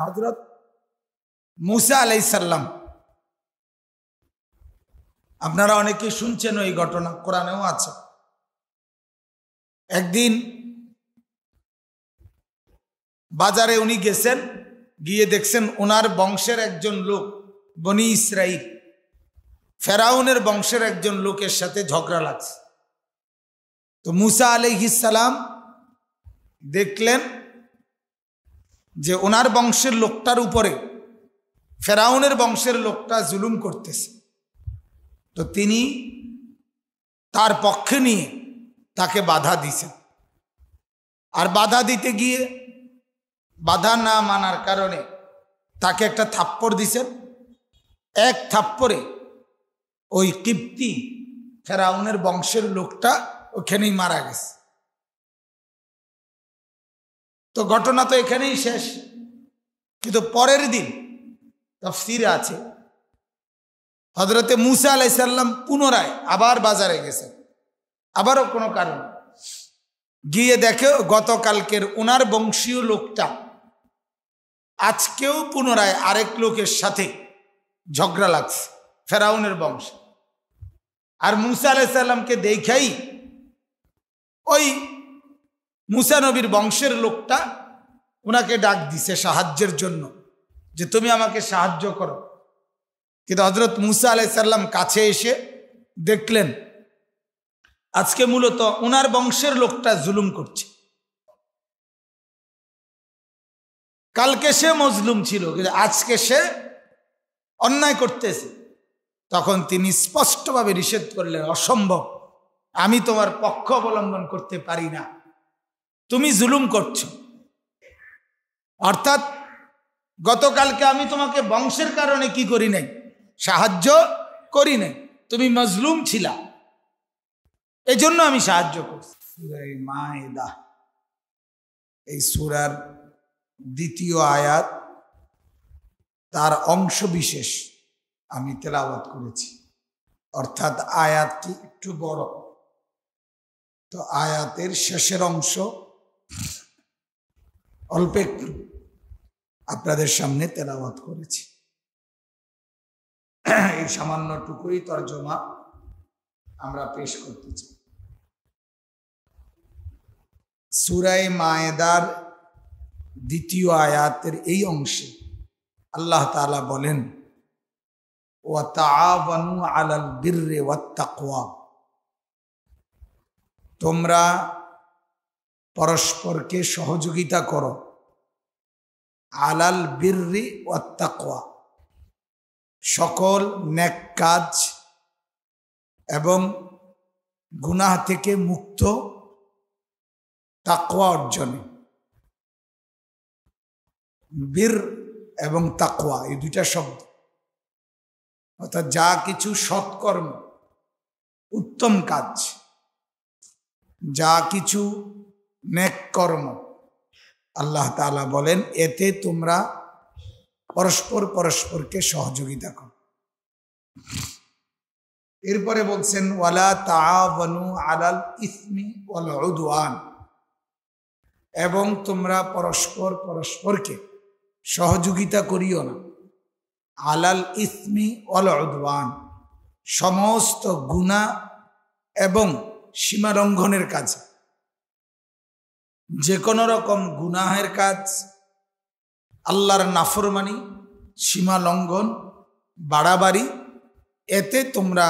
হযরত মুসা আলাইহিস সালাম, আপনারা অনেকে শুনছেন ওই ঘটনা, কোরআনেও আছে। একদিন বাজারে উনি গেছেন, গিয়ে দেখছেন ওনার বংশের একজন লোক, বনি ইসরাইল, ফেরাউনের বংশের একজন লোকের সাথে ঝগড়া লাগছে। তো মুসা আলাইহিস সালাম দেখলেন যে ওনার বংশের লোকটার উপরে ফেরাউনের বংশের লোকটা জুলুম করতেছে। তো তিনি তার পক্ষে নিয়ে তাকে বাধা দিয়েছেন। আর বাধা দিতে গিয়ে বাধা না মানার কারণে তাকে একটা থাপ্পড় দিছেন। এক থাপ্পড়ে ওই কিপ্তি ফেরাউনের বংশের লোকটা ওখানেই মারা গেছে। তো ঘটনা তো এখানেই শেষ। কিন্তু পরের দিন তাফসীরে আছে হযরতে মুসা আলাইহিস সালাম পুনরায় আবার বাজারে গেছেন, আবারও কোনো কারণ গিয়ে দেখে গতকালকের ওনার বংশীয় লোকটা আজকেও পুনরায় আরেক লোকের সাথে ঝগড়া লাগছে ফেরাউনের বংশ। আর মুসা আলাইহিস সালামকে দেখাই ওই মুসা নবীর বংশের লোকটা ওনাকে ডাক দিছে সাহায্যের জন্য, যে তুমি আমাকে সাহায্য করো। কিন্তু হযরত মুসা আলাইহিস সালাম কাছে এসে দেখলেন আজকে মূলত ওনার বংশের লোকটা জুলুম করছে। কালকে সে মজলুম ছিল, কিন্তু আজকে সে অন্যায় করতেছে। তখন তিনি স্পষ্টভাবে নিষেধ করলেন, অসম্ভব, আমি তোমার পক্ষ অবলম্বন করতে পারি না, তুমি জুলুম করছো। অর্থাৎ গতকালকে আমি তোমাকে বংশের কারণে কি করি নাই, সাহায্য করি নাই, তুমি মজলুম ছিলা, এই জন্য আমি সাহায্য করছি। সূরা মায়েদা, এই সূরার দ্বিতীয় আয়াত, তার অংশ বিশেষ আমি তেলাওয়াত করেছি। অর্থাৎ আয়াতটি একটু বড়, তো আয়াতের শেষের অংশ অল্প একটু আপনাদের সামনে তেলাওয়াত করেছি। এই সামান্যটুকুই তরজমা আমরা পেশ করতে চাই। সূরা মায়েদার দ্বিতীয় আয়াতের এই অংশে আল্লাহ তাআলা বলেন, ওয়া তাআওয়ানু আলাল বিররি ওয়াত তাকওয়া, তোমরা পরস্পরকে সহযোগিতা করো, আলাল বিররি ওয়াত তাকওয়া, সকল নেক কাজ এবং গুনাহ থেকে মুক্ত তাকওয়া অর্জনে। বীর এবং তাকওয়া এই দুইটা শব্দ, অর্থাৎ যা কিছু সৎকর্ম, উত্তম কাজ, যা কিছু নেক কর্ম, আল্লাহ তাআলা বলেন এতে তোমরা পরস্পর পরস্পরকে সহযোগিতা করো। এরপরে বলছেন ওয়ালা তাআওয়ানু আলাল ইসমি ওয়াল উদওয়ান, এবং তোমরা পরস্পর পরস্পরকে সহযোগিতা করিও না, আলাল ইসমি ওয়াল উদওয়ান, সমস্ত গুনাহ এবং সীমালঙ্ঘনের কাজে। যে কোনো রকম গুনাহের কাজ, আল্লাহর নাফরমানি, সীমা লঙ্ঘন, বাড়াবাড়ি, এতে তোমরা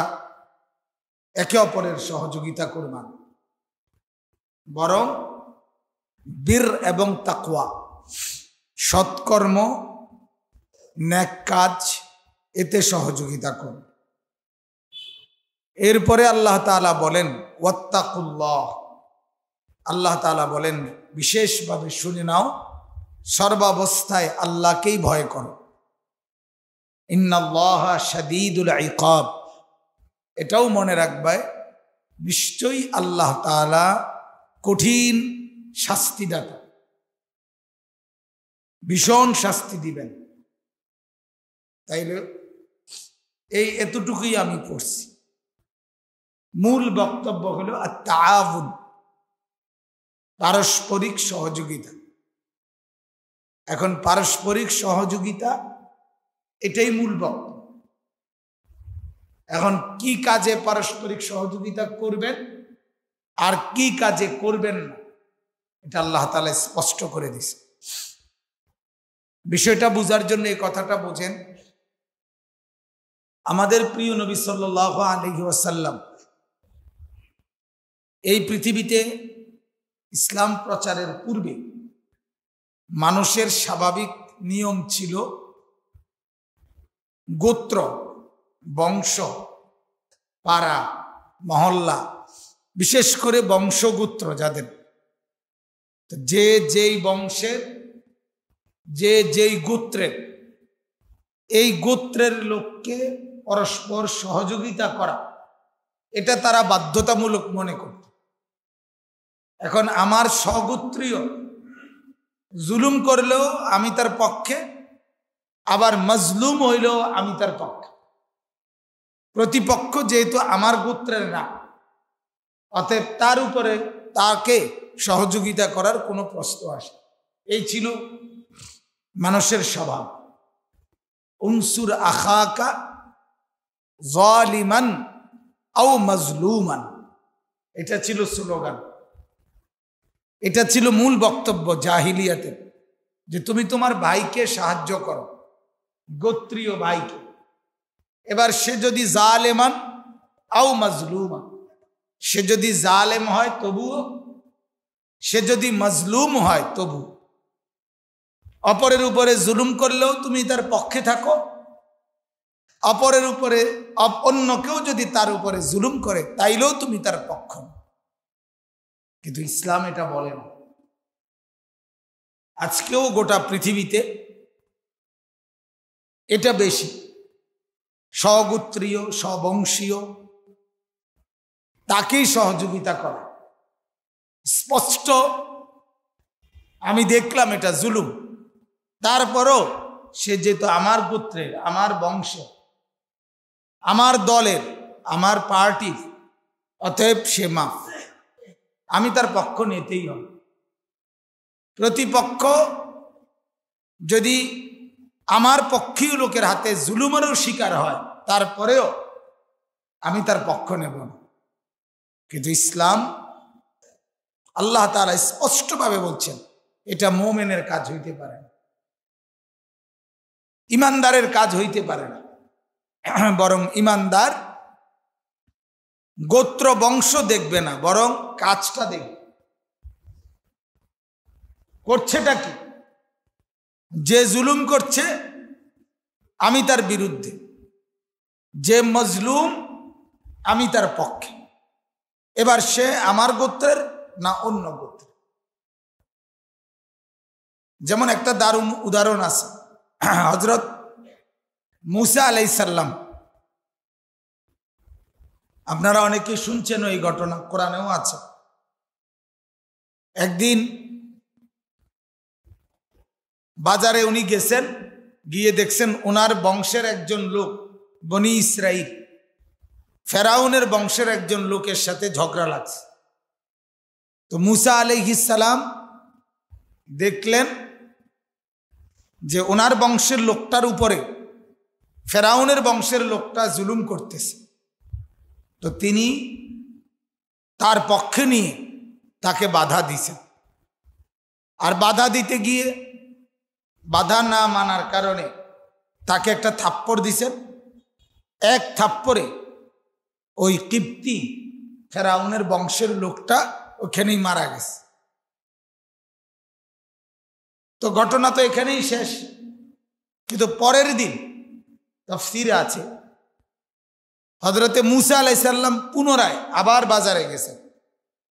একে অপরের সহযোগিতা করবা না, বরং বীর এবং তাকওয়া, সৎকর্ম, নেক কাজ, এতে সহযোগিতা করো। এরপরে আল্লাহ তাআলা বলেন ওয়াত্তাকুল্লাহ, আল্লাহ তাআলা বলেন বিশেষভাবে শুনে নাও, সর্বাবস্থায় আল্লাহকেই ভয় করো। ইন্নাল্লাহা শাদীদুল ইকাব, এটাও মনে রাখবে নিশ্চয়ই আল্লাহ তাআলা কঠিন শাস্তিদাতা, ভীষণ শাস্তি দিবেন। তাইলে এই এতটুকুই আমি পড়ছি। মূল বক্তব্য হলো আত-তাআউন, পারস্পরিক সহযোগিতা। এখন পারস্পরিক সহযোগিতা এটাই মূল বক্তব্য। এখন কি কাজে পারস্পরিক সহযোগিতা করবেন আর কি কাজে করবেন না, এটা আল্লাহ তাআলা স্পষ্ট করে দিয়েছে। বিষয়টা বোঝার জন্য এই কথাটা বোঝেন, আমাদের প্রিয় নবী সাল্লাল্লাহু আলাইহি ওয়াসাল্লাম এই পৃথিবীতে ইসলাম প্রচারের পূর্বে মানুষের স্বাভাবিক নিয়ম ছিল গোত্র, বংশ, পাড়া, মহল্লা, বিশেষ করে বংশগোত্র যাদের, যে যেই বংশের, যে যেই গোত্রের, এই গোত্রের লোককে পরস্পর সহযোগিতা করা এটা তারা বাধ্যতামূলক মনে করত। এখন আমার স্বগোত্রীয় জুলুম করলেও আমি তার পক্ষে, আবার মজলুম হইলেও আমি তার পক্ষে। প্রতিপক্ষ যেহেতু আমার গোত্রের না, অতএব তার উপরে তাকে সহযোগিতা করার কোনো প্রশ্ন আসে। এই ছিল মানুষের স্বভাব। উনসুর আখাকা যালিমান আও মাজলুমান, এটা ছিল স্লোগান, এটা ছিল মূল বক্তব্য জাহিলিয়াতে, যে তুমি তোমার ভাইকে সাহায্য করো, গোত্রীয় ভাইকে। এবার সে যদি জালেমান আও মাজলুমান, সে যদি জালেম হয় তবুও, সে যদি মজলুম হয় তবু, অপরের উপরে জুলুম করলেও তুমি তার পক্ষে থাকো, অপরের উপরে অন্য কেউ যদি তার উপরে জুলুম করে তাইলেও তুমি তার পক্ষ। কিন্তু ইসলাম এটা বলে না। আজকেও গোটা পৃথিবীতে এটা বেশি, স্বগোত্রীয় স্ববংশীয় তাকেই সহযোগিতা করে। স্পষ্ট আমি দেখলাম এটা জুলুম, তারপরও সে যেহেতু আমার গোত্রের, আমার বংশ, আমার দলের, আমার পার্টির, অতএব সে মাফ, আমি তার পক্ষ নিতেই হবে। প্রতিপক্ষ যদি আমার পক্ষীয় লোকের হাতে জুলুমেরও শিকার হয় তারপরেও আমি তার পক্ষ নেব না। কিন্তু ইসলাম, আল্লাহ তাআলা স্পষ্টভাবে বলছেন এটা মুমিনের কাজ হইতে পারে না, ইমানদারের কাজ হইতে পারে না। বরং ইমানদার গোত্র বংশ দেখবে না, বরং কাজটা দেখবে, করছেটা কি। যে জুলুম করছে আমি তার বিরুদ্ধে, যে মজলুম আমি তার পক্ষে। এবার সে আমার গোত্রের না অন্য গোত্রের। যেমন একটা দারুণ উদাহরণ আছে, হযরত মুসা আলাইহিস সালাম, আপনারা অনেকে শুনছেন এই ঘটনা, কোরআনেও আছে। একদিন বাজারে উনি গেছেন, গিয়ে দেখছেন ওনার বংশের একজন লোক, বনি ইসরাইল, ফেরাউনের বংশের একজন লোকের সাথে ঝগড়া লাগছে। তো মুসা আলাইহিস সালাম দেখলেন যে ওনার বংশের লোকটার উপরে ফেরাউনের বংশের লোকটা জুলুম করতেছে। তো তিনি তার পক্ষে নিয়ে তাকে বাধা দিয়েছেন, আর বাধা দিতে গিয়ে বাধা না মানার কারণে তাকে একটা থাপ্পড় দিছেন। এক থাপ্পড়ে ওই কিপ্তি ফেরাউনের বংশের লোকটা ওখানেই মারা গেছে। তো ঘটনা তো এখানেই শেষ। কিন্তু পরের দিন তাফসীরে আছে হযরতে মুসা আলাইহিস সালাম পুনরায় আবার বাজারে গেছেন,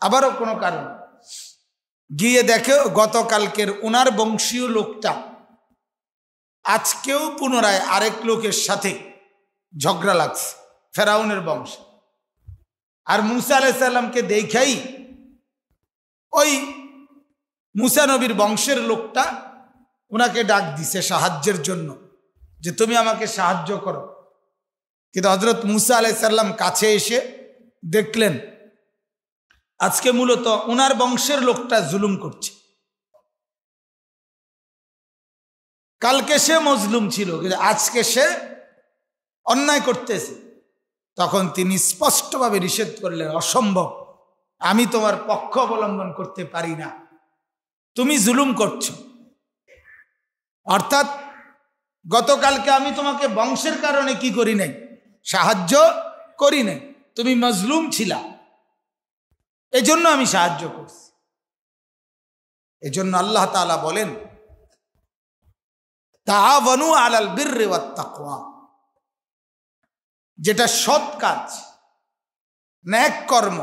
আবারও কোনো কারণ, গিয়ে দেখে গতকালকের ওনার বংশীয় লোকটা আজকেও পুনরায় আরেক লোকের সাথে ঝগড়া লাগছে, ফেরাউনের বংশ। আর মুসা আলাইহিস সালামকে দেখাই ওই মুসা নবীর বংশের লোকটা ওনাকে ডাক দিছে সাহায্যের জন্য, যে তুমি আমাকে সাহায্য করো। কিন্তু হযরত মুসা আলাইহিস সালাম কাছে এসে দেখলেন আজকে মূলত ওনার বংশের লোকটা জুলুম করছে। কালকে সে মজলুম ছিল, কিন্তু আজকে সে অন্যায় করতেছে। তখন তিনি স্পষ্টভাবে নিষেধ করলেন, অসম্ভব, আমি তোমার পক্ষ অবলম্বন করতে পারি না, তুমি জুলুম করছো। অর্থাৎ গতকালকে আমি তোমাকে বংশের কারণে কি করি নাই, সাহায্য করি নাই, তুমি মজলুম ছিলা, এজন্য আমি সাহায্য করছি। এজন্য আল্লাহ তাআলা বলেন, তাআওয়ানু আলাল বিররি ওয়াত তাকওয়া, যেটা সৎ কাজ, নেক কর্ম,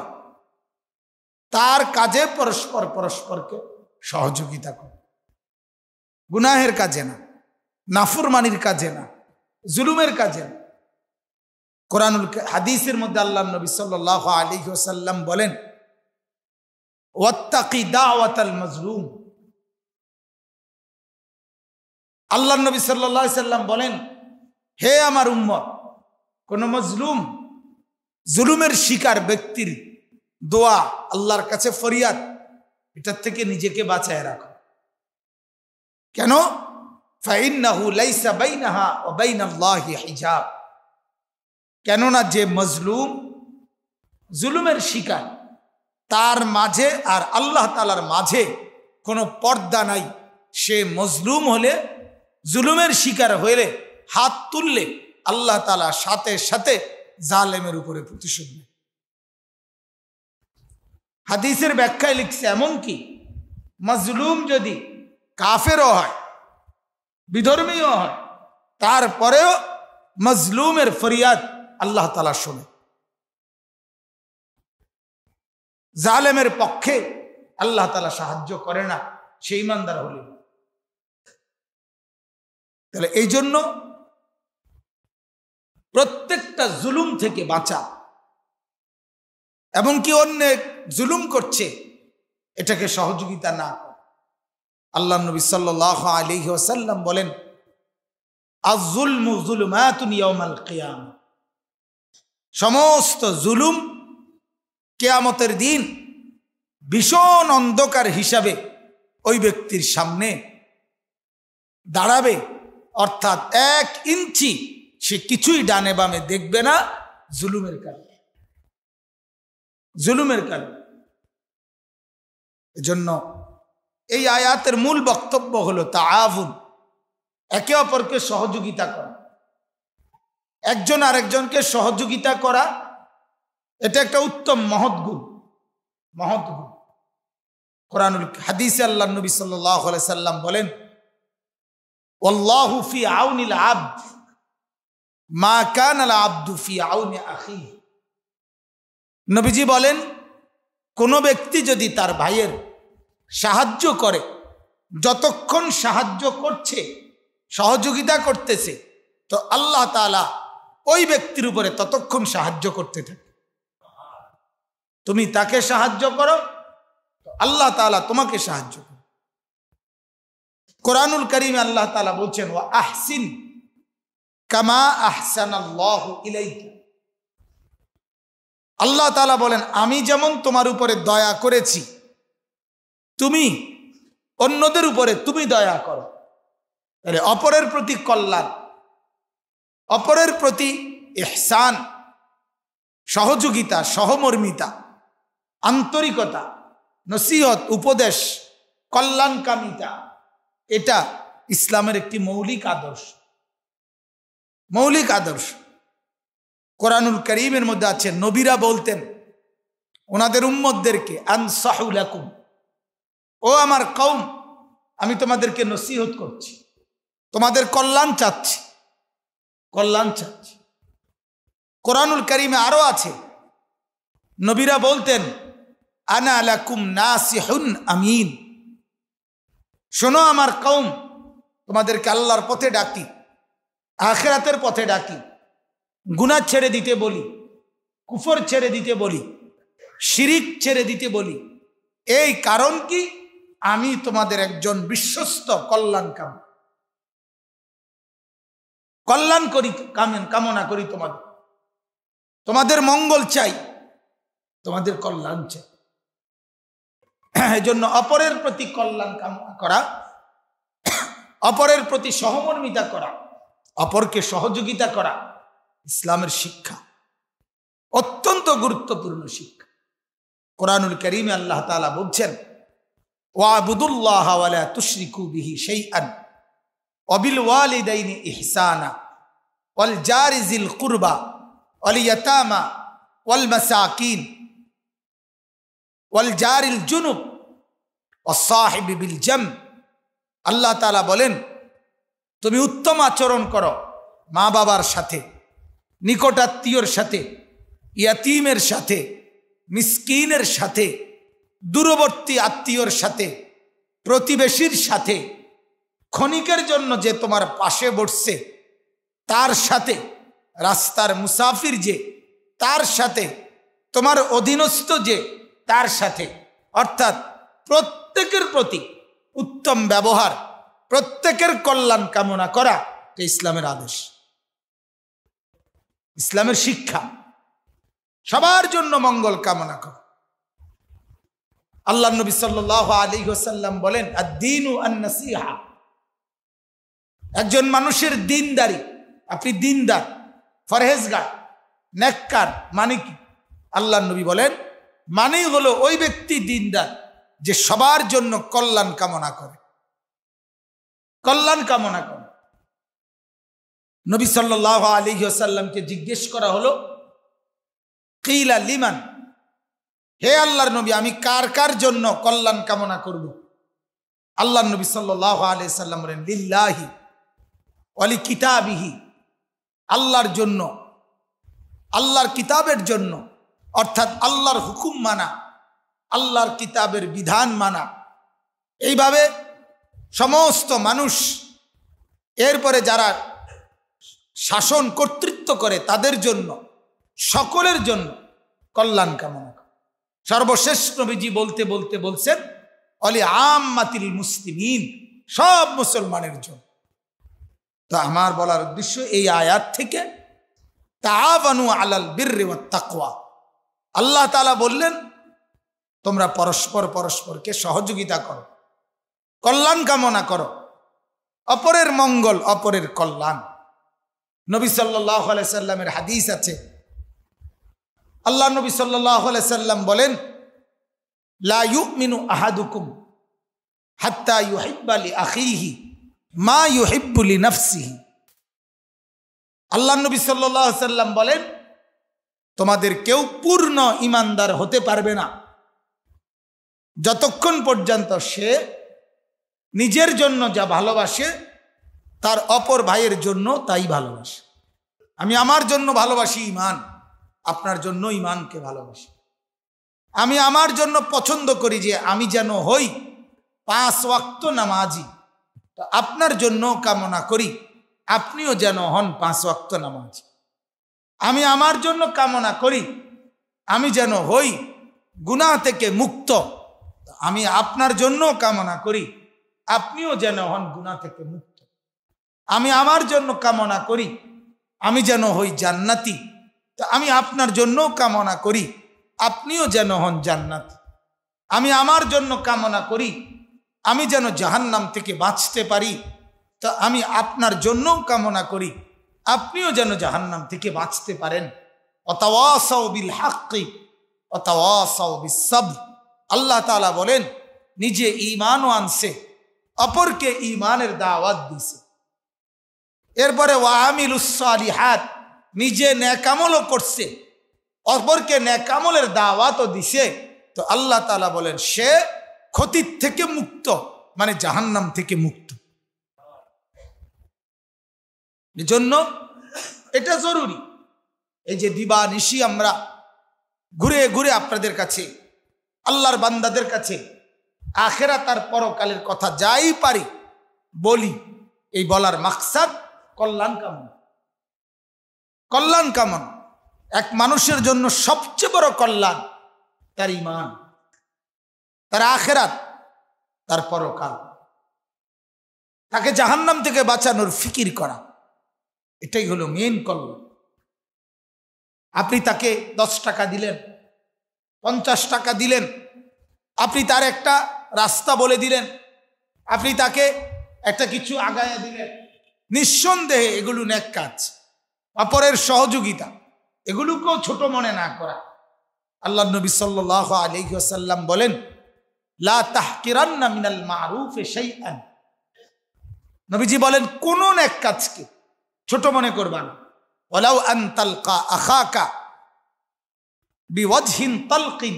তার কাজে পরস্পর পরস্পরকে সহযোগিতা করে, গুনাহের কাজে না, নাফরমানির কাজে না, জুলুমের কাজে না। কোরআনুল হাদিসের মধ্যে আল্লাহর নবী সাল্লাল্লাহু আলাইহি ওয়াসাল্লাম বলেন, ওয়াত্তাকি দাওয়াতাল মাজলুম। আল্লাহর নবী সাল্লাল্লাহু আলাইহি ওয়াসাল্লাম বলেন, হে আমার উম্মত, কোন মজলুম, জুলুমের শিকার ব্যক্তির দোয়া, আল্লাহর কাছে ফরিয়াদ, এটার থেকে নিজেকে বাঁচায় রাখো। কেন? ফাইন্নাহু লাইসা বাইনাহা ওয়া বাইনাল্লাহি হিজাব। কেননা যে মজলুম, জুলুমের শিকার, তার মাঝে আর আল্লাহ তাআলার মাঝে কোনো পর্দা নাই। সে মজলুম হলে, জুলুমের শিকার হলে, হাত তুললে আল্লাহ তাআলা সাথে সাথে জালেমের উপরে প্রতিশোধ নেয়। হাদিসের ব্যাখ্যায় লিখছে, এমনকি মজলুম যদি কাফেরও হয়, বিধর্মীয় হয়, তারপরেও মজলুমের ফরিয়াদ আল্লাহ তাআলা শোনে। জালেমের পক্ষে আল্লাহ তাআলা সাহায্য করে না, সে ঈমানদার হলে। তাহলে এই জন্য প্রত্যেকটা জুলুম থেকে বাঁচা, এবং কি অন্য জুলুম করছে এটাকে সহযোগিতা না করা। আল্লাহ নবী সাল্লাল্লাহু আলাইহি ওয়াসাল্লাম বলেন, আয-যুলমু যুলুমাতুন ইয়াওমাল কিয়ামা। সমস্ত জুলুম কিয়ামতের দিন ভীষণ অন্ধকার হিসাবে ওই ব্যক্তির সামনে দাঁড়াবে। অর্থাৎ 1 ইঞ্চি সে কিছুই ডানে বামে দেখবে না, জুলুমের কারণে, জুলুমের কারণে। এজন্য এই আয়াতের মূল বক্তব্য হলো তাআউন, একে অপরকে সহযোগিতা করা, একজন আরেকজনকে সহযোগিতা করা, এটা একটা উত্তম মহৎ গুণ, মহৎ গুণ। কোরআনুল হাদিসে আল্লাহ নবী সাল্লাল্লাহু আলাইহি সাল্লাম বলেন, ওয়াল্লাহু ফি আউনিল আবদ মা কানাল আবদু ফি আউনি আখিহি। নবীজি বলেন, কোন ব্যক্তি যদি তার ভাইয়ের সাহায্য করে, যতক্ষণ সাহায্য করছে, সহযোগিতা করতেছে, তো আল্লাহ তাআলা ওই ব্যক্তির উপরে ততক্ষণ সাহায্য করতে থাকে। তুমি তাকে সাহায্য করো, আল্লাহ তাআলা তোমাকে সাহায্য করে। কোরআনুল কারীমে আল্লাহ তাআলা বলছেন, ওয়া আহসিন কামা আহসানাল্লাহু ইলাইকা। আল্লাহ তাআলা বলেন, আমি যেমন তোমার উপরে দয়া করেছি, তুমি অন্যদের উপরে তুমি দয়া করো। তাহলে অপরের প্রতি কল্যাণ, অপরের প্রতি ইহসান, সহযোগিতা, সহমর্মিতা, আন্তরিকতা, নসিহত, উপদেশ, কল্যাণকামিতা, এটা ইসলামের একটি মৌলিক আদর্শ, মৌলিক আদর্শ। কোরআনুল কারীমের মধ্যে আছে, নবীরা বলতেন ওনাদের উম্মতদেরকে, আনসাহু লাকুম, ও আমার কওম, আমি তোমাদেরকে নসিহত করছি, তোমাদের কল্যাণ চাচ্ছি, কল্যাণ চাচ্ছি। কোরআনুল কারীমে আরো আছে, নবীরা বলতেন, আনা লাকুম নাসিহুন আমিন, শোনো আমার কওম, তোমাদেরকে আল্লাহর পথে ডাকি, আখিরাতের পথে ডাকি, গুনাহ ছেড়ে দিতে বলি, কুফর ছেড়ে দিতে বলি, শিরিক ছেড়ে দিতে বলি। এই কারণ কি? আমি তোমাদের একজন বিশ্বস্ত কল্যাণকাম, কল্যাণ করি, কামনা করি, তোমাদের মঙ্গল চাই, তোমাদের কল্যাণ চাই। এই জন্য অপরের প্রতি কল্যাণ কামনা করা, অপরের প্রতি সহমর্মিতা করা, অপরকে সহযোগিতা করা ইসলামের শিক্ষা, অত্যন্ত গুরুত্বপূর্ণ শিক্ষা। কোরআনুল কারীমে আল্লাহ তাআলা বলছেন, ওয়াবুদুল্লাহ ওয়ালা তুশরিকু বিহি শাইআন ওয়াবিল ওয়ালিদাইনি ইহসানা ওয়াল জারি যিল কুরবা ওয়াল ইয়াতামা ওয়াল মাসাকিন ওয়াল জারিল জুনুব ওয়াস সাহিবি বিল জাম। আল্লাহ তাআলা বলেন, তুমি উত্তম আচরণ করো মা বাবার সাথে, নিকটাত্মীয়র সাথে, ইয়াতীমের সাথে, মিসকিনের সাথে, দূরবর্তী আত্মীয়র সাথে, প্রতিবেশীর সাথে, ক্ষণিকের জন্য যে তোমার পাশে বসছে তার সাথে, রাস্তার মুসাফির যে তার সাথে, তোমার অধীনস্থ যে তার সাথে, অর্থাৎ প্রত্যেকের প্রতি উত্তম ব্যবহার, প্রত্যেকের কল্যাণ কামনা করা ইসলামের আদেশ, ইসলামের শিক্ষা। সবার জন্য মঙ্গল কামনা করা। আল্লাহ নবী সাল্লাল্লাহু আলাইহি ওয়াসাল্লাম বলেন, আদ-দীনু আন-নাসিহা। একজন মানুষের দিনদারি, আপনি দিনদার, ফরহেজগার, নেককার মানে কি? আল্লাহ নবী বলেন, মানেই হলো ওই ব্যক্তি দিনদার যে সবার জন্য কল্যাণ কামনা করে, কল্যাণ কামনা করে। নবী সাল্লাল্লাহু আলাইহি ওয়াসাল্লামকে জিজ্ঞেস করা হলো, কিলা লিমান, হে আল্লাহর নবী, আমি কার কার জন্য কল্যাণ কামনা করব? আল্লাহর নবী সাল্লাল্লাহু আলাইহি ওয়াসাল্লাম বলেন, লিল্লাহি ওয়া লিকিতাবিহি, আল্লাহর জন্য, আল্লাহর কিতাবের জন্য, অর্থাৎ আল্লাহর হুকুম মানা, আল্লাহর কিতাবের বিধান মানা। এইভাবে সমস্ত মানুষ, এরপরে যারা শাসন কর্তৃত্ব করে তাদের জন্য, সকলের জন্য কল্যাণ কামনা করে। সর্বশেষ নবীজি বলতে বলতে বলছেন, অলি আম্মাতিল মুসলিমিন, সব মুসলমানের জন্য। তো আমার বলার উদ্দেশ্য এই আয়াত থেকে তাআওয়ানু আলাল বিররি ওয়াত তাকওয়া, আল্লাহ তাআলা বললেন তোমরা পরস্পর পরস্পরকে সহযোগিতা করো, কল্যাণ কামনা করো, অপরের মঙ্গল, অপরের কল্যাণ। নবী সাল্লাল্লাহু আলাইহি সাল্লামের হাদিস আছে, আল্লাহ নবী সাল্লাল্লাহু আলাইহি সাল্লাম বলেন, লা ইউমিনু আহাদুকুম হাত্তা ইউহিব্বা লি আখিহি মা ইউহিব্বু লি নাফসিহি। আল্লাহ নবী সাল্লাল্লাহু আলাইহি সাল্লাম বলেন, তোমাদের কেউ পূর্ণ ঈমানদার হতে পারবে না যতক্ষণ পর্যন্ত সে নিজের জন্য যা ভালোবাসে তার অপর ভাইয়ের জন্য তাই ভালোবাসে। আমি আমার জন্য ভালোবাসি ঈমান, আপনার জন্য ঈমানকে ভালোবাসি। আমি আমার জন্য পছন্দ করি যে আমি যেন হই 5 ওয়াক্ত নামাজি, তো আপনার জন্য কামনা করি আপনিও যেন হন 5 ওয়াক্ত নামাজি। আমি আমার জন্য কামনা করি আমি যেন হই গুনাহ থেকে মুক্ত, আমি আপনার জন্য কামনা করি আপনিও যেন হন গুনাহ থেকে মুক্ত। আমি আমার জন্য কামনা করি আমি যেন হই জান্নাতি, তো আমি আপনার জন্য কামনা করি আপনিও যেন হন জান্নাতি। আমি আমার জন্য কামনা করি আমি যেন জাহান্নাম থেকে বাঁচতে পারি, তো আমি আপনার জন্য কামনা করি আপনিও যেন জাহান্নাম থেকে বাঁচতে পারেন। ওয়াতাওয়াসাউ বিল হাক্কি ওয়াতাওয়াসাউ বিস সাবর। আল্লাহ তাআলা বলেন, নিজে ঈমানও আনছে, অপরকে ঈমানের দাওয়াত দিছে। এরপরে ওয়াআমিলুস সালিহাত, নিজে নেক আমলও করছে, অপরকে নেক আমলের দাওয়াতও দিছে। তো আল্লাহ তাআলা বলেন সে ক্ষতির থেকে মুক্ত, মানে জাহান্নাম থেকে মুক্ত। এজন্য এটা জরুরি। এই যে দিবা নিশি আমরা ঘুরে ঘুরে আপনাদের কাছে, আল্লাহর বান্দাদের কাছে আখিরাত আর পরকালের কথা যাই পারি বলি, এই বলার মাকসাদ কল্যাণ কামনা। কল্যাণ কামনা। এক মানুষের জন্য সবচেয়ে বড় কল্যাণ তার ঈমান, তার আখিরাত, তার পরকাল, তাকে জাহান্নাম থেকে বাঁচানোর ফিকির করা, এটাই হলো মেইন কল্যাণ। আপনি তাকে 10 টাকা দিলেন, 50 টাকা দিলেন, আপনি তার একটা রাস্তা বলে দিলেন, আপনি তাকে একটা কিছু আগায়া দিলেন, নিঃসন্দেহে এগুলো নেক কাজ, অপরের সহযোগিতা, এগুলোকেও ছোট মনে না করা। আল্লাহ নবী সাল্লাল্লাহু আলাইহি ওয়াসাল্লাম বলেন, লা তাহকিরান্না মিনাল মারুফি শাইআন। নবীজি বলেন কোন নেক কাজকে ছোট মনে করবা না। ওয়ালাউ আন তালকা আখাকা বিওয়াজহিন তালকিন,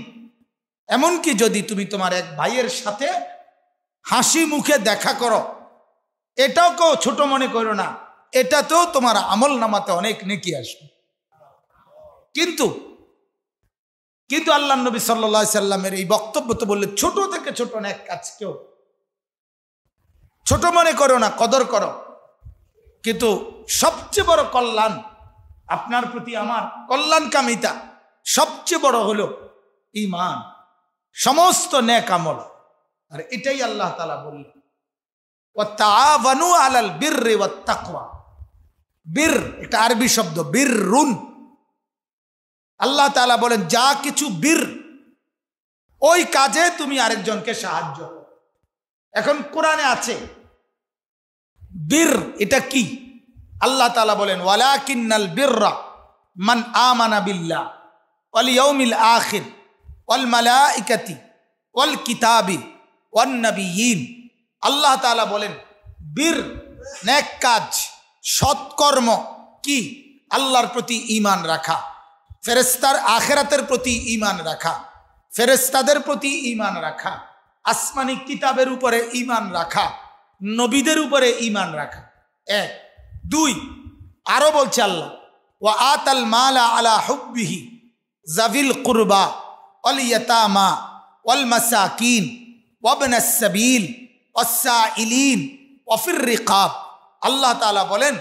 এমনকি যদি তুমি তোমার এক ভাইয়ের সাথে হাসি মুখে দেখা করো, এটাও কেউ ছোট মনে করো না, এটাতেও তোমার আমল নামাতে অনেক নেকি আসবে। কিন্তু আল্লাহ নবী সাল্লাল্লাহু আলাইহি সাল্লামের এই বক্তব্য তো বললে ছোট থেকে ছোট নেক কাজকেও ছোট মনে করো না, কদর করো। কিন্তু সবচেয়ে বড় কল্যাণ আপনার প্রতি আমার কল্যাণকামিতা সবচেয়ে বড় হলো ঈমান, সমস্ত নেক আমল। আর এটাই আল্লাহ তাআলা বললেন, ওয়াতাআওয়ানু আলাল বিররি ওয়াত তাকওয়া। বীর এটা আরবি শব্দ, বিররুন। আল্লাহ তাআলা বলেন যা কিছু বীর, ওই কাজে তুমি আরেকজনকে সাহায্য করো। এখন কোরআনে আছে বীর এটা কি? আল্লাহ তাআলা বলেন, ওয়ালাকিন্নাল বিররা মান আমানা বিল্লাহ ওয়াল ইয়াউমিল আখির ওয়াল মালাইকাতি ওয়াল কিতাবি ওয়ান নাবিয়িন। আল্লাহ তাআলা বলেন বীর নেক কাজ, সৎকর্ম কি? আল্লাহর প্রতি ঈমান রাখা, ফেরেশতার আখিরাতের প্রতি ঈমান রাখা, ফেরেশতাদের প্রতি ঈমান রাখা, আসমানি কিতাবের উপরে ঈমান রাখা, নবীদের উপরে ঈমান রাখা। এক। দুই, আরো বলছে আল্লাহ, ওয়া আতাল মালা আলা হুব্বিহি যাবিল কুরবা ওয়াল ইয়াতামা ওয়াল মাসাকিন ওয়াবনাস সাবিল ওয়াসসাইলিন ওয়াফির রিকাব। আল্লাহ তাআলা বলেন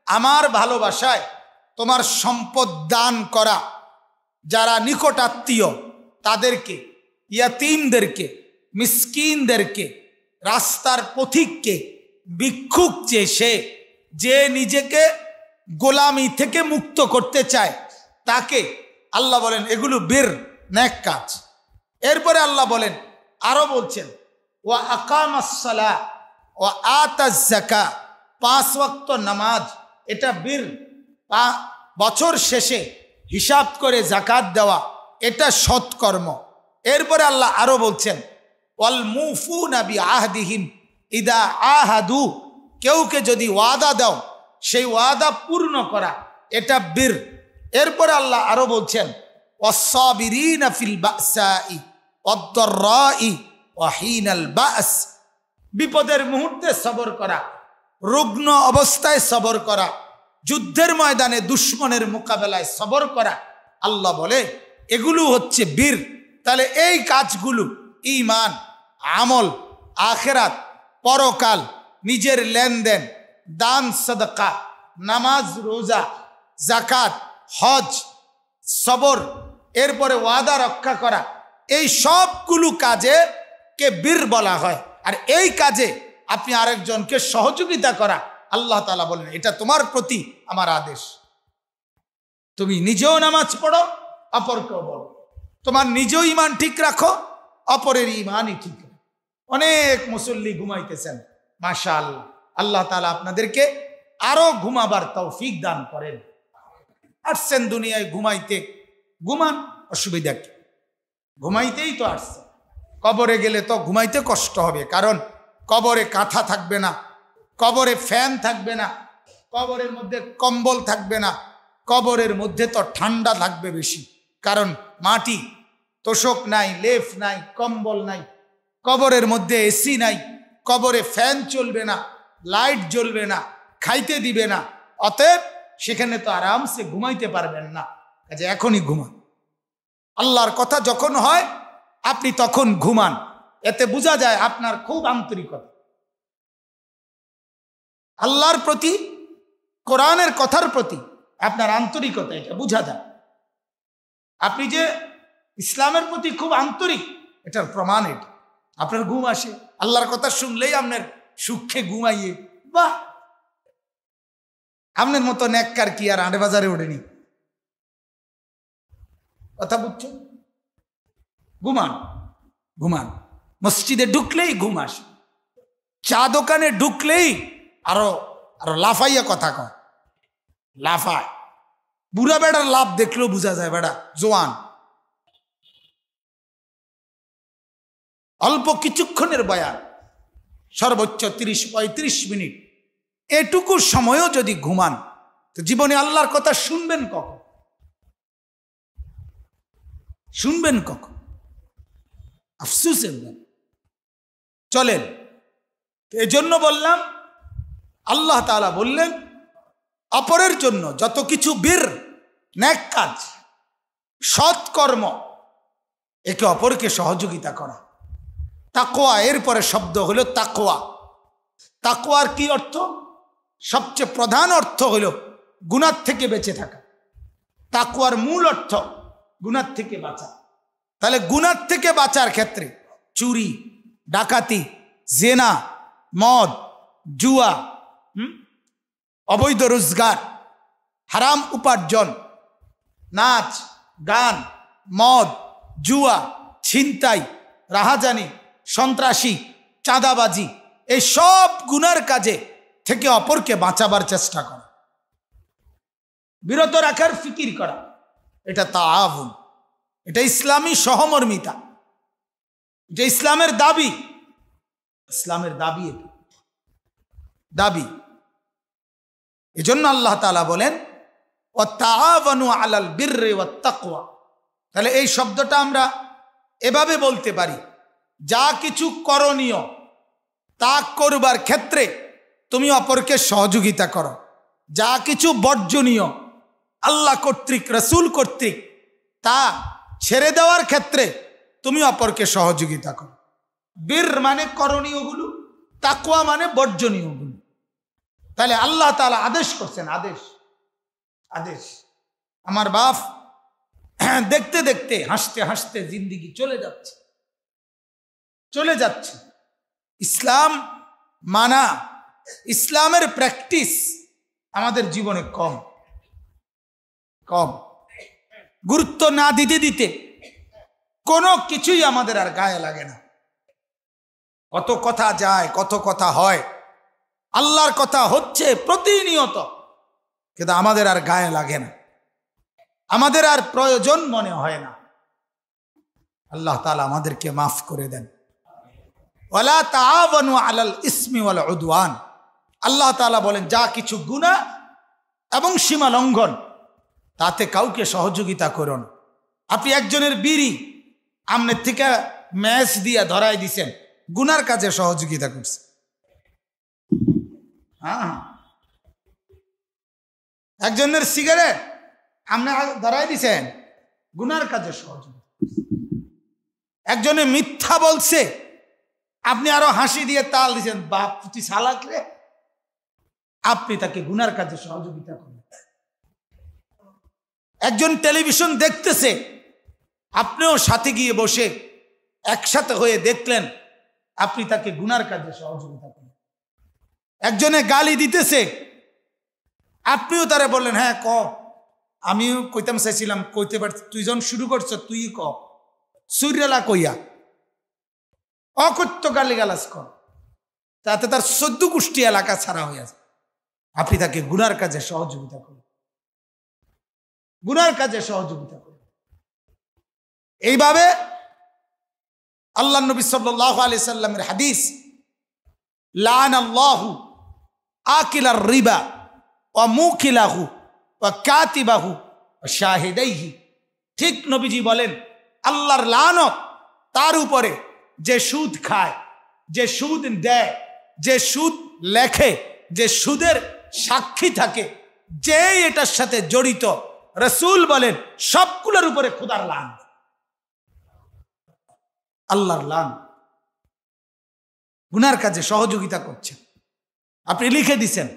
আমার ভালোবাসায় তোমার সম্পদ দান করা, যারা নিকটাত্মীয় তাদেরকে, ইয়াতীমদেরকে, মিসকিনদেরকে, রাস্তার পথিককে, ভিক্ষুক যে নিজেকে গোলামি থেকে মুক্ত করতে চায় তাকে আল্লাহ বলেন এগুলো বীর নেক কাজ। এরপরে আল্লাহ বলেন, আরো বলছেন, ওয়া আকামাস সালাহ ওয়া আতাজ যাকাত, 5 ওয়াক্ত নামাজ এটা বীর। বছর শেষে হিসাব করে যাকাত দেওয়া এটা সৎকর্ম। এরপরে আল্লাহ আরো বলছেন, ওয়াল মুফুনা বিআহদিহিম ইদা আহাদু, কেউকে যদি ওয়াদা দাও সেই ওয়াদা পূর্ণ করা এটা বীর। এরপরে আল্লাহ আরো বলছেন, ওয়াসসাবিরিনা ফিল বাসাই ওয়াদ-দাররাই ওয়া হিনাল বাস, বিপদের মুহূর্তে সবর করা, রুগ্ন অবস্থায় সবর করা, যুদ্ধের ময়দানে দুশমনের মোকাবেলায় সবর করা। আল্লাহ বলে এগুলো হচ্ছে বীর। তাহলে এই কাজগুলো ঈমান, আমল, আখিরাত, পরকাল, নিজের লেনদেন, দান সাদাকা, নামাজ রোজা, যাকাত, হজ, সবর, এরপরে ওয়াদা রক্ষা করা, এই সবগুলো কাজে কে বীর বলা হয়। আর এই কাজে আপনি আরেকজনকে সহযোগিতা করা, আল্লাহ তাআলা বলেন এটা তোমার প্রতি আমার আদেশ। তুমি নিজেও নামাজ পড়ো, অপরকেও বলো। তোমার নিজেও ঈমান ঠিক রাখো, অপরের ঈমানই ঠিক রাখো। অনেক মুসল্লি ঘুমাইতেছেন, মাশাআল্লাহ। আল্লাহ তাআলা আপনাদেরকে আরো ঘুমাবার তৌফিক দান করেন। আসছেন দুনিয়ায় ঘুমাইতে, ঘুমান, অসুবিধা কি? ঘুমাইতেই তো আসছে। কবরে গেলে তো ঘুমাইতে কষ্ট হবে, কারণ কবরে কাঁথা থাকবে না, কবরে ফ্যান থাকবে না, কবরের মধ্যে কম্বল থাকবে না, কবরের মধ্যে তো ঠান্ডা লাগবে বেশি, কারণ মাটি, তোষক নাই, লেফ নাই, কম্বল নাই, কবরের মধ্যে এসি নাই, কবরে ফ্যান চলবে না, লাইট জ্বলবে না, খাইতে দিবে না। অতএব সেখানে তো আরামসে ঘুমাইতে পারবেন না। কাজে এখনই ঘুমান। আল্লাহর কথা যখন হয় আপনি তখন ঘুমান, এতে বোঝা যায় আপনার খুব আন্তরিকতা আল্লাহর প্রতি, কোরআনের কথার প্রতি আপনার আন্তরিকতা, এটা বোঝা যায়। আপনি যে ইসলামের প্রতি খুব আন্তরিক, এটার প্রমাণ এটা। আপনার ঘুম আসে, আল্লাহর কথা শুনলেই আপনার সুখে ঘুমাইয়ে, বাহ, আপনার মতো নেককার কি আর 8 বাজারে ওঠেনি? কথা বুঝছেন? ঘুমান, ঘুমান। মসজিদে ঢুকলেই ঘুম আসে, চা দোকানে ঢুকলেই আরো আরো লাফাইয়া কথা কয়, লাফায়। বুড়া বেড়ার লাভ দেখলেও বোঝা যায় বেড়া জোয়ান। অল্প কিছুক্ষণের বয়ান, সর্বোচ্চ 30-35 মিনিট, এটুকু সময়ও যদি ঘুমান তো জীবনে আল্লাহর কথা শুনবেন কখন? শুনবেন কখন? আফসোসের ব্যাপার। চলেন, এজন্য বললাম, আল্লাহ তাআলা বললেন অপরের জন্য যত কিছু বীর, নেক কাজ, সৎকর্ম, একে অপরকে সহযোগিতা করা, তাকওয়া। এরপরে শব্দ হলো তাকওয়া। তাকওয়ার কি অর্থ? সবচেয়ে প্রধান অর্থ হলো গুনাহ থেকে বেঁচে থাকা। তাকওয়ার মূল অর্থ গুনাহ থেকে বাঁচা। তাহলে গুনাহ থেকে বাঁচার ক্ষেত্রে চুরি, ডাকাতি, জেনা, মদ, জুয়া, অবৈধ রোজগার, হারাম উপার্জন, নাচ গান, মদ, জুয়া, ছিনতাই, রাহাজানি, সন্ত্রাসী, চাঁদাবাজি, এই সব গুনার কাজে থেকে অপরকে বাঁচাবার চেষ্টা করা, বিরত রাখার ফিকির করা, এটা তাআউন, এটা ইসলামী সহমর্মিতা, যে ইসলামের দাবি। ইসলামের দাবি এটা, দাবি। এজন্য আল্লাহ তাআলা বলেন ওয়াতাআওয়ানু আলাল বিররি ওয়াত তাকওয়া। তাহলে এই শব্দটা আমরা এভাবে বলতে পারি, যা কিছু করণীয় তা করবার ক্ষেত্রে তুমি অপরকে সহযোগিতা করো, যা কিছু বর্জনীয় আল্লাহ কর্তৃক, রাসূল কর্তৃক, তা ছেড়ে দেওয়ার ক্ষেত্রে তুমি অপরকে সহযোগিতা করো। বীর মানে করণীয়গুলো, তাকওয়া মানে বর্জনীয়গুলো। তাহলে আল্লাহ তাআলা আদেশ করছেন, আদেশ, আদেশ। আমার বাপ দেখতে দেখতে, হাসতে হাসতে জিন্দেগি চলে যাচ্ছে, চলে যাচ্ছে। ইসলাম মানা, ইসলামের প্র্যাকটিস আমাদের জীবনে কম কম। গুরুত্ব না দিতে দিতে কোনো কিছুই আমাদের আর গায়ে লাগে না। কত কথা যায়, কত কথা হয়, আল্লাহর কথা হচ্ছে প্রতিনিয়ত, কিন্তু আমাদের আর গায়ে লাগে না, আমাদের আর প্রয়োজন মনে হয় না। আল্লাহ তাআলা আমাদেরকে মাফ করে দেন। ওয়ালা তাআওয়ানু আলাল ইসমি ওয়াল উদওয়ান। আল্লাহ তাআলা বলেন যা কিছু গুনাহ এবং সীমা লঙ্ঘন, তাতে কাউকে সহযোগিতা করুন। আপনি একজনের বিড়ি আমনের থেকে ম্যাচ দিয়া ধরাই দিছেন, গুনার কাজে সহযোগিতা করছে। হ্যাঁ, একজনের সিগারেট আপনি ধরাই দিছেন, গুনার কাজে সহযোগিতা। একজনে মিথ্যা বলছে, আপনি আরো হাসি দিয়ে তাল দিচ্ছেন, বাপ তুই সালাক রে, আপনি তাকে গুনার কাজে সহযোগিতা করেন। একজন টেলিভিশন দেখতেছে, আপনিও সাথে গিয়ে বসে একসাথে হয়ে দেখলেন, আপনি তাকে গুনার কাজে সহযোগিতা করেন। একজনে গালি দিতেছে, আপনিও তারা বললেন হ্যাঁ ক, আমিও কইতাম চাইছিলাম, কইতে পারছি, তুই যখন শুরু করছ তুই ক, সুইরালা কইয়া অকথ্য গালিগালাজ কর, তাতে তার 14 গোষ্ঠী এলাকা ছাড়া হয়ে আছে। আপনি তাকে গুনার কাজে সহযোগিতা করেন, গুনার কাজে সহযোগিতা করেন। এইভাবে আল্লাহ নবী সাল্লাল্লাহু আলাইহি সাল্লামের হাদিস, লাআনাল্লাহু আকিলার রিবা ওয়া মুকিলাহু ওয়া কাতিবাহু ওয়া শাহিদাইহি। ঠিক নবীজি বলেন আল্লাহর লানত তার উপরে যে সুদ খায়, যে সুদ দেয়, যে সুদ লেখে, যে সুদের সাক্ষী থাকে, যে এটার সাথে জড়িত, রাসূল বলেন সবগুলোর উপরে খোদার লানত, আল্লাহর লানত। গুনার কাজে সহযোগিতা করছেন, আপনি লিখে দিছেন,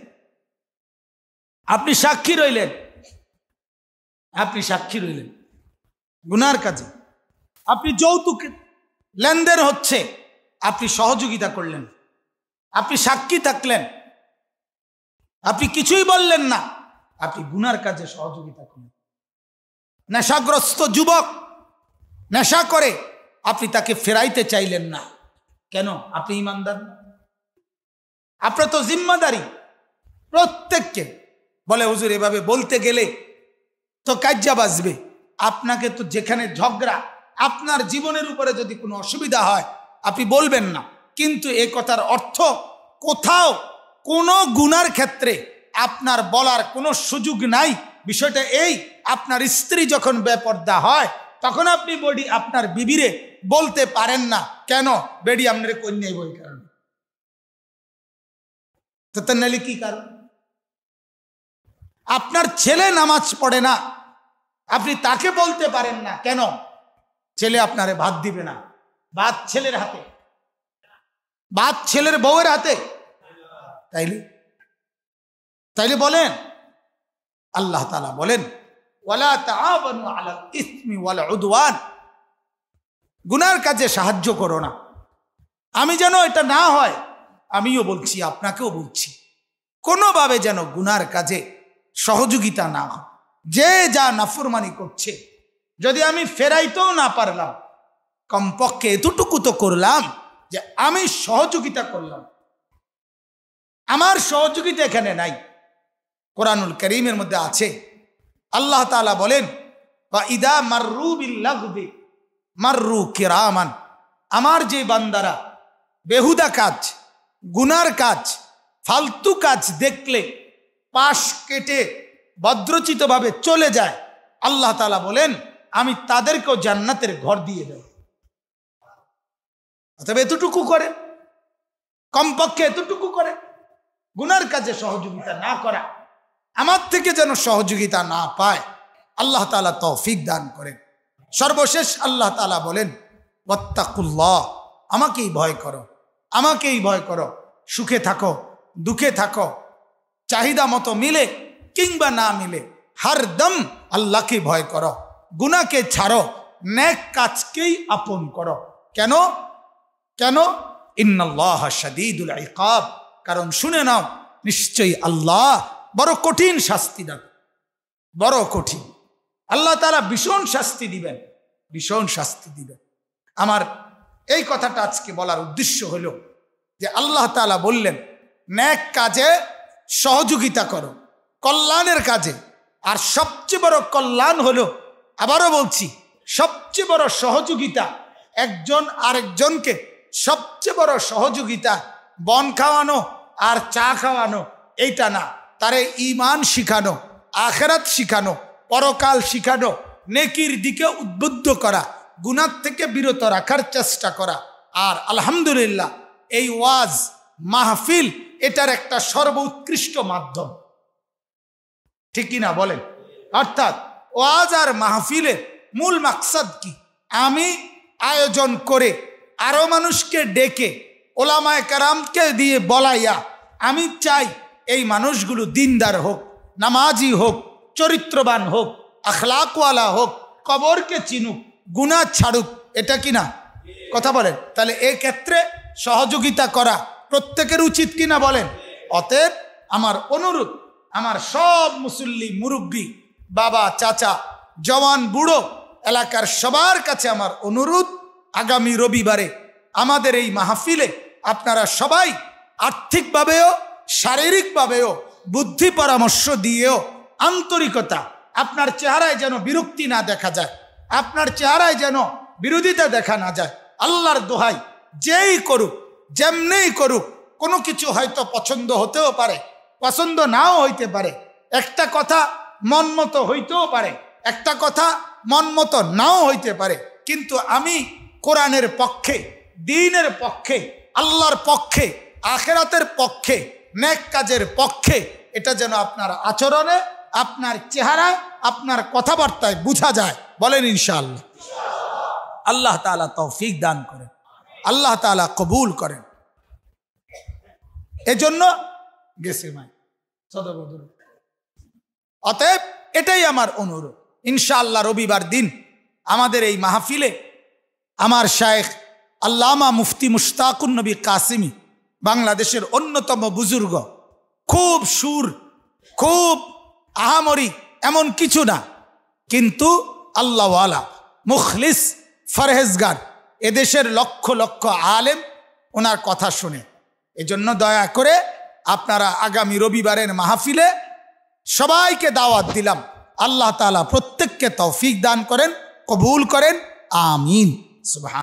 আপনি সাক্ষী রইলেন, আপনি সাক্ষী রইলেন গুনার কাজে। আপনি যৌতুক লেনদেন হচ্ছে, আপনি সহযোগিতা করলেন, আপনি সাক্ষী থাকলেন, আপনি কিছুই বললেন না, আপনি গুনার কাজে সহযোগিতা করলেন। নেশাগ্রস্ত যুবক নেশা করে, আপনি তাকে ফেরাইতে চাইলেন না, কেন? আপনি ইমানদার না, আপনার তো জিম্মাদারি প্রত্যেককে। বলে হুজুর এভাবে বলতে গেলে তো কাজ্জা বাজবে। আপনাকে তো যেখানে ঝগড়া, আপনার জীবনের উপরে যদি কোনো অসুবিধা হয় আপনি বলবেন না, কিন্তু এই কথার অর্থ কোথাও কোনো গুনার ক্ষেত্রে আপনার বলার কোনো সুযোগ নাই। বিষয়টা এই, আপনার স্ত্রী যখন বেপর্দা হয় তখন আপনি আপনার বিবিরে বলতে পারেন না, কেন? বেডি আপনার কন্যাই বই কারণ তো নাহলে কি কারণ? আপনার ছেলে নামাজ পড়ে না, আপনি তাকে বলতে পারেন না, কেন? ছেলে আপনারে ভাত দিবে না। ভাত ছেলের হাতে, ভাত ছেলের বউয়ের হাতে। তাইলে বলেন, আল্লাহ তাআলা বলেন ওয়ালা তাআওয়ানু আলাল ইসমি ওয়াল উদওয়ান, গুনার কাজে সাহায্য করো না। আমি যেন এটা না হয়, আমিও বলছি আপনাকেও বলছি, কোনোভাবে যেন গুনার কাজে সহযোগিতা না হয়। যে যা নাফরমানি করছে যদি আমি ফেরাইতেও না পারলাম, কমপক্ষে এতটুকু তো করলাম যে আমি সহযোগিতা করলাম। আমার সহযোগিতা এখানে নাই। কোরআনুল কারীমের মধ্যে আছে, আল্লাহ তাআলা বলেন বা ইদা মাররু বিল লাগবি মাররু কিরামান, আমার যে বান্দারা বেহুদা কাজ, গুনার কাজ, ফালতু কাজ দেখলে পাশ কেটে ভদ্রচিতভাবে চলে যায়, আল্লাহ তাআলা বলেন আমি তাদেরকেও জান্নাতের ঘর দিয়ে দেব। অতএব এতটুকু করে, কমপক্ষে এতটুকু করে, গুনার কাজে সহযোগিতা না করা, আমার থেকে যেন সহযোগিতা না পায়, আল্লাহ তাআলা তৌফিক দান করেন। সর্বশেষ আল্লাহ তাআলা বলেন ওয়াত্তাকুল্লাহ, আমাকেই ভয় করো, আমাকেই ভয় করো। সুখে থাকো, দুঃখে থাকো, চাহিদা মতো মিলে কিংবা না মিলে, হরদম আল্লাহকে ভয় করো, গুনাহকে ছাড়ো, নেক কাজকেই আপন করো। কেন? কেন? ইন্নাল্লাহ শাদীদুল ইকাব, কারণ শুনে নাও নিশ্চয়ই আল্লাহ বড় কঠিন শাস্তি দেন, বড় কঠিন। আল্লাহ তাআলা ভীষণ শাস্তি দিবেন, ভীষণ শাস্তি দিবেন। আমার এই কথাটা আজকে বলার উদ্দেশ্য হলো যে আল্লাহ তাআলা বললেন নেক কাজে সহযোগিতা করো, কল্যাণের কাজে। আর সবচেয়ে বড় কল্যাণ হলো, আবারও বলছি, সবচেয়ে বড় সহযোগিতা একজন আরেকজনকে, সবচেয়ে বড় সহযোগিতা বন খাওয়ানো আর চা খাওয়ানো, এইটা না। তারে ঈমান শিখানো, আখিরাত শিখানো, পরকাল শিখানো, নেকির দিকে উদ্বুদ্ধ করা, গুনাহ থেকে বিরত রাখার চেষ্টা করা। আর আলহামদুলিল্লাহ এই ওয়াজ মাহফিল এটার একটা সর্বোৎকৃষ্ট মাধ্যম, ঠিক কিনা বলেন? অর্থাৎ ওয়াজ আর মাহফিলের মূল মাকসাদ কি? আমি আয়োজন করে আরো মানুষকে ডেকে ওলামায়ে কেরামকে দিয়ে বলাইয়া আমি চাই এই মানুষগুলো দিনদার হোক, নামাজি হোক, চরিত্রবান হোক, আখলাকওয়ালা হোক, কবরকে চিনুক, গুনাহ ছাড়ুক। এটা কি না? কথা বলেন। তাহলে এই ক্ষেত্রে সহযোগিতা করা প্রত্যেকের উচিত কিনা বলেন? অতএব আমার অনুরোধ, আমার সব মুসল্লি, মুরব্বী, বাবা, চাচা, জওয়ান, বুড়ো, এলাকার সবার কাছে আমার অনুরোধ, আগামী রবিবারে আমাদের এই মাহফিলে আপনারা সবাই আর্থিকভাবেও শারীরিকভাবেও বুদ্ধি পরামর্শ দিয়েও আন্তরিকতা, আপনার চেহারায় যেন বিরক্তি না দেখা যায়, আপনার চেহারায় যেন বিরোধিতা দেখা না যায়। আল্লাহর দোহাই, যেই করুক, যেমনেই করুক, কোনো কিছু হয়তো পছন্দ হতেও পারে, পছন্দ নাও হইতে পারে, একটা কথা মন মতো হইতেও পারে, একটা কথা মন মতো নাও হইতে পারে, কিন্তু আমি কোরআনের পক্ষে, দ্বীনের পক্ষে, আল্লাহর পক্ষে, আখিরাতের পক্ষে, নেক কাজের পক্ষে। এটা যেন আপনার আচরণে, আপনার চেহারায়, আপনার কথাবার্তায় বোঝা যায়। বলেন ইনশাআল্লাহ। আল্লাহ তাআলা তৌফিক দান করেন, আল্লাহ তাআলা কবুল করেন। এজন্য গেছে মাই সদবদর। অতএব এটাই আমার অনুরোধ, ইনশাআল্লাহ রবিবার দিন আমাদের এই মাহফিলে আমার শায়েখ আল্লামা মুফতি মুশতাকুন নবী কাসিমি, বাংলাদেশের অন্যতম বুজুর্গ, খুব সুর, খুব আহামরি এমন কিছু না, কিন্তু আল্লাহওয়ালা, মুখলিস, ফরহেজগার, এদেশের লক্ষ লক্ষ আলেম ওনার কথা শুনে এজন্য দয়া করে আপনারা আগামী রবিবারের মাহফিলে সবাইকে দাওয়াত দিলাম। আল্লাহ তাআলা প্রত্যেককে তৌফিক দান করেন, কবুল করেন, আমিন। সুবহান।